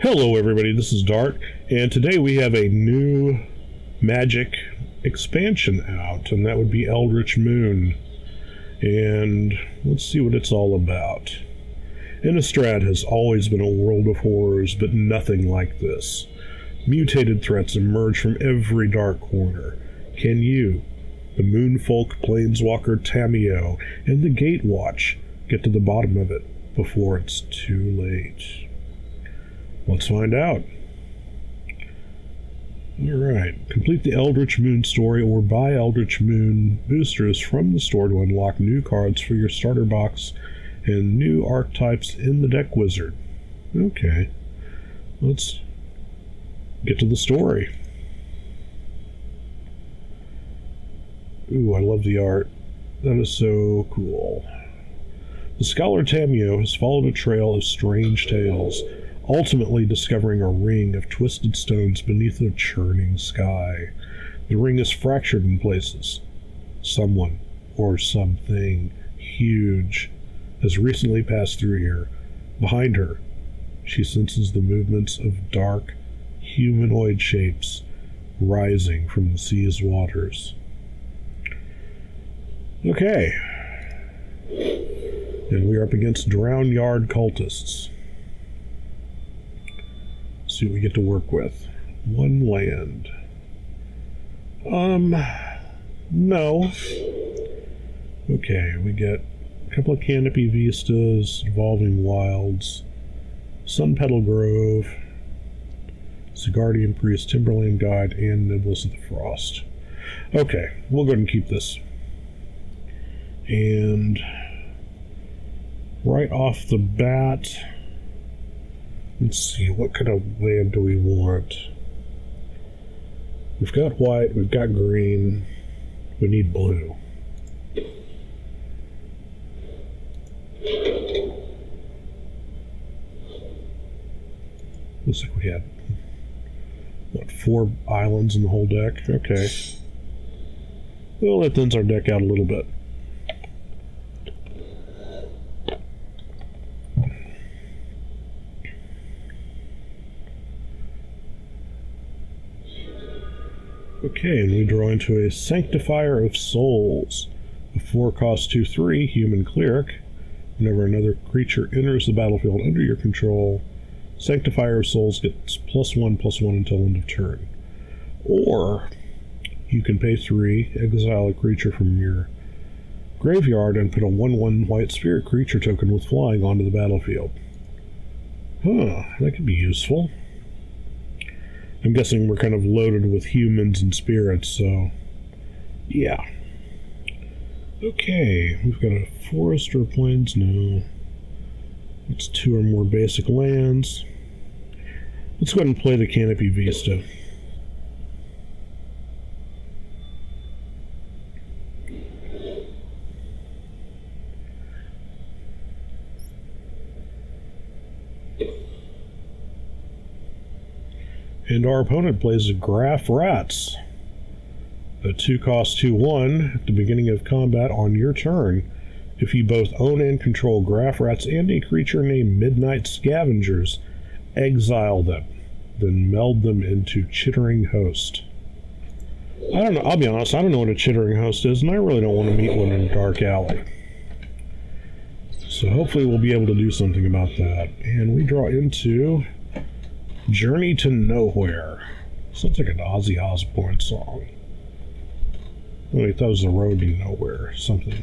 Hello everybody, this is Dartt, and today we have a new magic expansion out, and that would be Eldritch Moon. And let's see what it's all about. Innistrad has always been a world of horrors, but nothing like this. Mutated threats emerge from every dark corner. Can you, the Moonfolk Planeswalker Tamiyo, and the Gatewatch get to the bottom of it before it's too late? Let's find out. Alright, complete the Eldritch Moon story or buy Eldritch Moon boosters from the store to unlock new cards for your starter box and new archetypes in the deck wizard. Okay, let's get to the story. Ooh, I love the art. That is so cool. The scholar Tamiyo has followed a trail of strange tales, ultimately discovering a ring of twisted stones beneath a churning sky. The ring is fractured in places. Someone, or something, huge has recently passed through here. Behind her, she senses the movements of dark, humanoid shapes rising from the sea's waters. Okay. And we are up against Drown Yard cultists. See what we get to work with. One land. No. Okay, we get a couple of Canopy Vistas, Evolving Wilds, Sun Petal Grove, Sigardian Priest, Timberland Guide, and Nibbles of the Frost. Okay, we'll go ahead and keep this. And right off the bat, let's see, what kind of land do we want? We've got white, we've got green, we need blue. Looks like we had, what, 4 islands in the whole deck? Okay. Well, that thins our deck out a little bit. Okay, and we draw into a Sanctifier of Souls. A 4-cost 2/3 human cleric. Whenever another creature enters the battlefield under your control, Sanctifier of Souls gets +1/+1 until end of turn. Or you can pay 3, exile a creature from your graveyard, and put a 1/1 white spirit creature token with flying onto the battlefield. Huh, that could be useful. I'm guessing we're kind of loaded with humans and spirits, so yeah. Okay, we've got a forest or plains? No. It's 2 or more basic lands. Let's go ahead and play the Canopy Vista. And our opponent plays Graph Rats. A 2-cost 2/1 at the beginning of combat on your turn. If you both own and control Graph Rats and a creature named Midnight Scavengers, exile them, then meld them into Chittering Host. I don't know, I'll be honest, I don't know what a Chittering Host is, and I really don't want to meet one in a dark alley. So hopefully we'll be able to do something about that. And we draw into Journey to Nowhere. Sounds like an Ozzy Osbourne song. Oh, I thought it was The Road to Nowhere, something.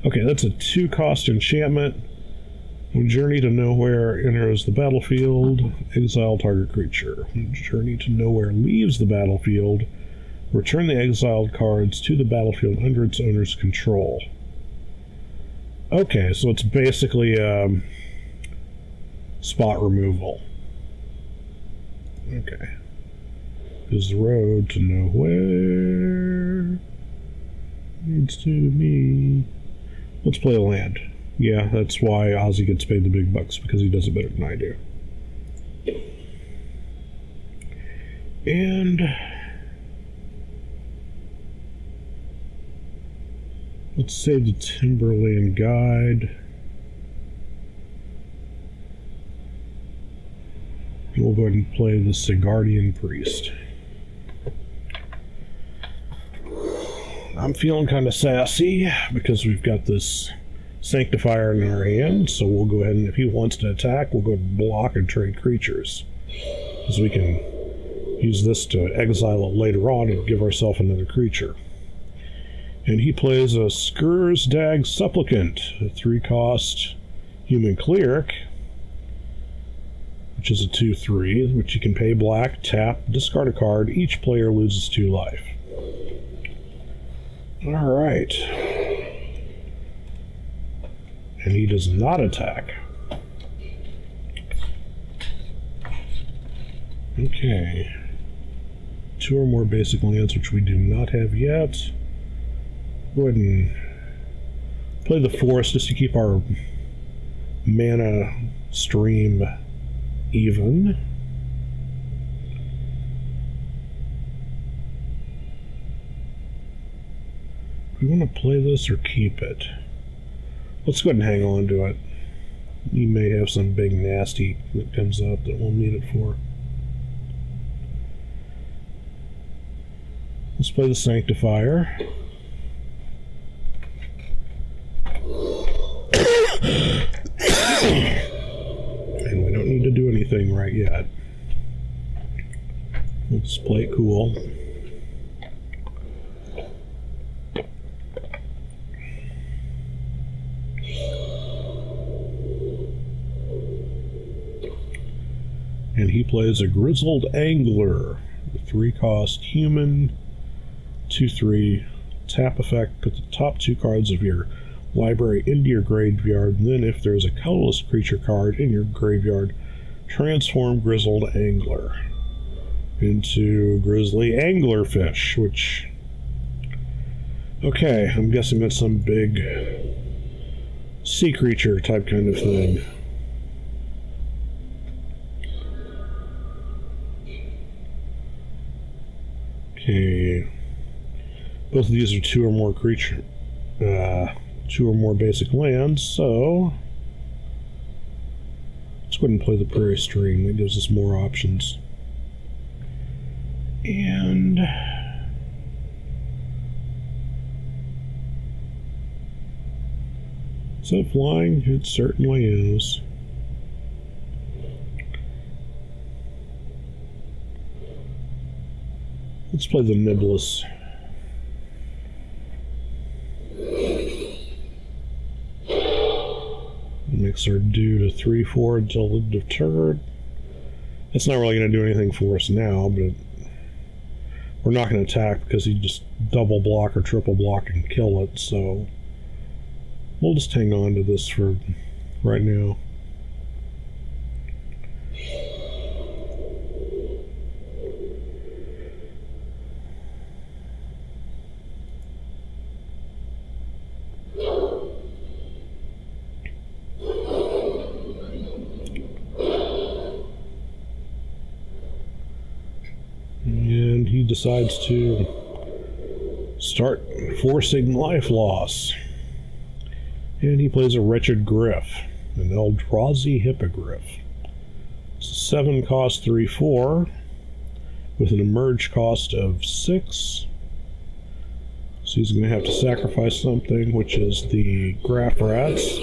Okay, that's a 2-cost enchantment. When Journey to Nowhere enters the battlefield, exile target creature. When Journey to Nowhere leaves the battlefield, return the exiled cards to the battlefield under its owner's control. Okay, so it's basically spot removal. Okay. Is the road to nowhere leads to me. Let's play a land. Yeah, that's why Ozzy gets paid the big bucks, because he does it better than I do. And let's save the Timberland Guide. We'll go ahead and play the Sigardian Priest. I'm feeling kind of sassy because we've got this Sanctifier in our hand, so we'll go ahead and if he wants to attack, we'll go ahead and block and trade creatures. Because we can use this to exile it later on and give ourselves another creature. And he plays a Skursdag Supplicant, a 3-cost human cleric, which is a 2/3, which you can pay black, tap, discard a card. Each player loses 2 life. Alright. And he does not attack. Okay. 2 or more basic lands, which we do not have yet. Go ahead and play the Forest just to keep our mana stream even. Do we want to play this or keep it? Let's go ahead and hang on to it. You may have some big nasty that comes up that we'll need it for. Let's play the Sanctifier. And we don't need to do anything right yet. Let's play it cool. And he plays a Grizzled Angler, a 3-cost human, 2/3, tap effect, put the top 2 cards of your library into your graveyard, and then if there's a colorless creature card in your graveyard, transform Grizzled Angler into Grizzly Anglerfish, which... Okay, I'm guessing that's some big sea creature type kind of thing. Okay. Both of these are 2 or more creature, 2 or more basic lands, so let's go ahead and play the Prairie Stream. That gives us more options. And is that flying? It certainly is. Let's play the Niblis. Makes our do to 3/4 until end of turn. It's not really going to do anything for us now, but we're not going to attack because he just double block or triple block and kill it, so we'll just hang on to this for right now. And he decides to start forcing life loss. And he plays a Wretched Griff, an Eldrazi Hippogriff. It's a 7-cost 3/4 with an emerge cost of 6. So he's going to have to sacrifice something, which is the Graph Rats.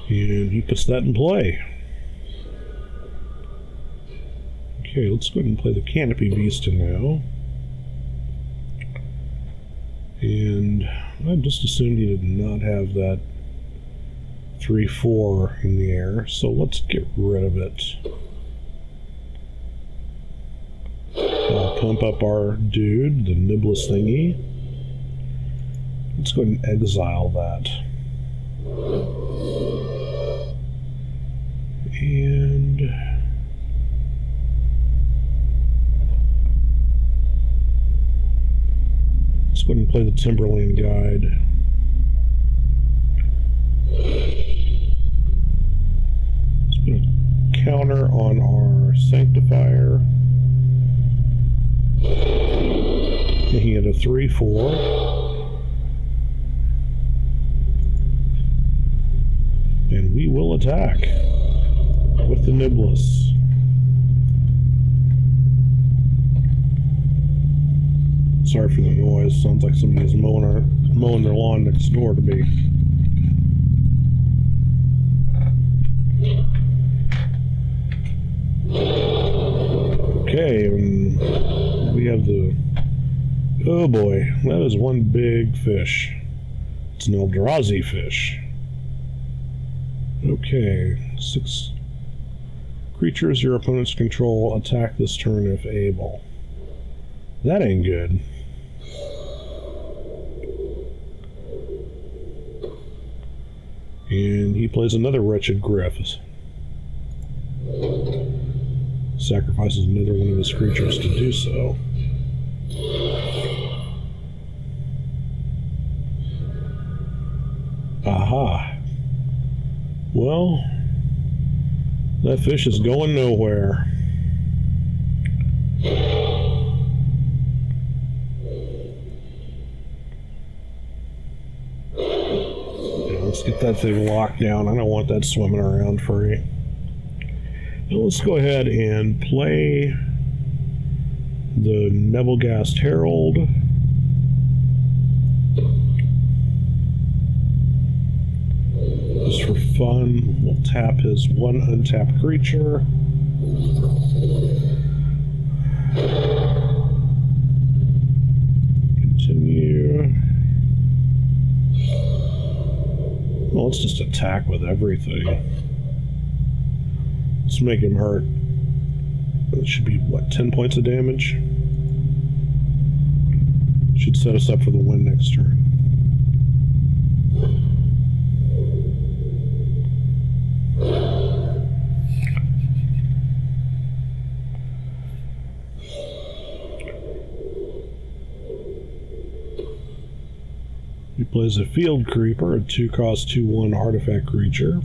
And he puts that in play. Okay, let's go ahead and play the Canopy Beast now. And I just assumed he did not have that 3/4 in the air, so let's get rid of it. I'll pump up our dude, the Niblis thingy. Let's go ahead and exile that. And let's go ahead and play the Timberland Guide. Let's put a counter on our Sanctifier. Making it a 3/4. And we will attack. with the Niblis. Sorry for the noise. Sounds like somebody's mowing their lawn next door to me. Okay, and we have the... Oh boy, that is one big fish. It's an Eldrazi fish. Okay, 6 creatures your opponents control attack this turn if able. That ain't good. And he plays another Wretched Griff. Sacrifices another one of his creatures to do so. Aha. Well, that fish is going nowhere. Let's get that thing locked down. I don't want that swimming around free. Now let's go ahead and play the Nebelgast Herald. Just for fun, we'll tap his one untapped creature. Continue. Well, let's just attack with everything. Let's make him hurt. That should be, what, 10 points of damage? Should set us up for the win next turn. He plays a Field Creeper, a 2-cost 2/1 artifact creature.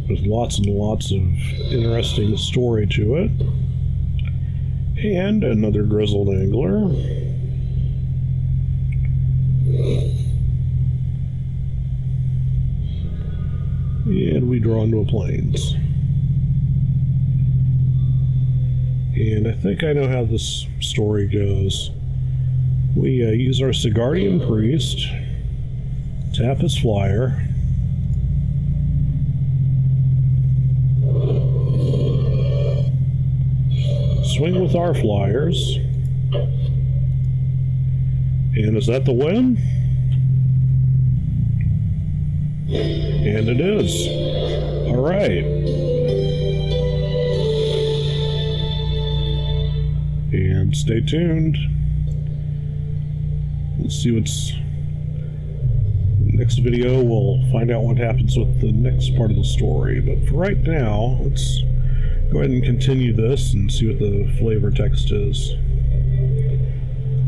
There's lots and lots of interesting story to it. And another Grizzled Angler. And we draw into a Plains. And I think I know how this story goes. We use our Sigardian Priest, tap his flyer, swing with our flyers, and is that the win? And it is. All right. And stay tuned. Let's see what's next video. We'll find out what happens with the next part of the story. But for right now, let's go ahead and continue this and see what the flavor text is.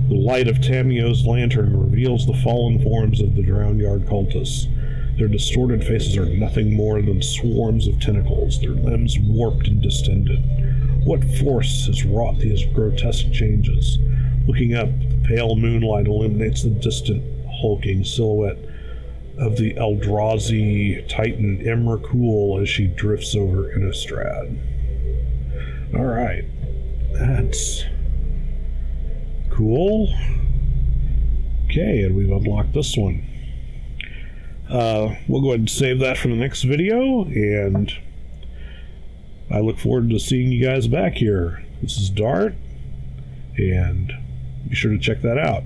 The light of Tamio's lantern reveals the fallen forms of the Drowned Yard cultists. Their distorted faces are nothing more than swarms of tentacles, their limbs warped and distended. What force has wrought these grotesque changes? Looking up, the pale moonlight illuminates the distant, hulking silhouette of the Eldrazi titan Emrakul as she drifts over Innistrad. Alright, that's cool. Okay, and we've unlocked this one. We'll go ahead and save that for the next video, and I look forward to seeing you guys back here. This is Dartt, and be sure to check that out.